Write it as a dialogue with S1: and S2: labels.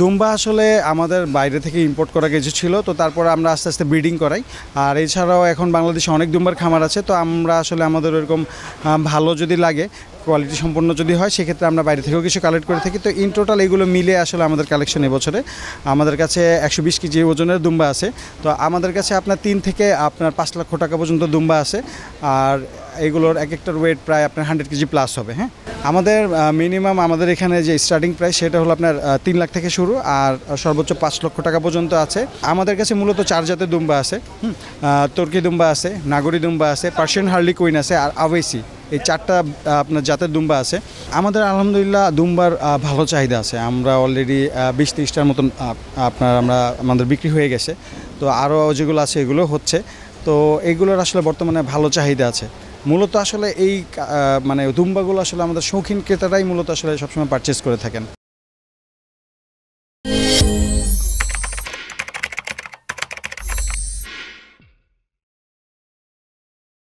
S1: দুম্বা আসলে আমাদের বাইরে থেকে ইম্পোর্ট করা কিছু ছিল, তো তারপরে আমরা আস্তে আস্তে ব্রিডিং করাই। আর এছাড়াও এখন বাংলাদেশে অনেক দুম্বার খামার আছে, তো আমরা আসলে আমাদের এরকম ভালো যদি লাগে, কোয়ালিটি সম্পন্ন যদি হয়, সেক্ষেত্রে আমরা বাইরে থেকেও কিছু কালেক্ট করে থাকি। তো ইন টোটাল এগুলো মিলে আসলে আমাদের কালেকশন এবছরে আমাদের কাছে 120 কেজি ওজনের দুম্বা আছে। তো আমাদের কাছে আপনার 3 থেকে আপনার 5 লক্ষ টাকা পর্যন্ত দুম্বা আছে। আর এগুলোর এক একটার ওয়েট প্রায় আপনার 100 কেজি প্লাস হবে। হ্যাঁ, আমাদের মিনিমাম আমাদের এখানে যে স্টার্টিং প্রাইস সেটা হলো আপনার 3 লাখ থেকে শুরু, আর সর্বোচ্চ 5 লক্ষ টাকা পর্যন্ত আছে। আমাদের কাছে মূলত 4 জাতের দুম্বা আছে। তুর্কি দুম্বা আছে, নাগরি দুম্বা আছে, পার্সিয়ান হার্লি কুইন আছে, আর আওয়েসি। এই 4টা আপনার জাতের দুম্বা আছে। আমাদের আলহামদুলিল্লাহ দুম্বার ভালো চাহিদা আছে। আমরা অলরেডি 20-30টার মতন আমাদের বিক্রি হয়ে গেছে। তো আরও যেগুলো আছে এগুলো হচ্ছে। তো এইগুলোর আসলে বর্তমানে ভালো চাহিদা আছে। মূলত আসলে এই দুম্বাগুলো আসলে আমাদের শৌখিন ক্রেতারাই মূলত আসলে সবসময় পারচেস করে থাকেন।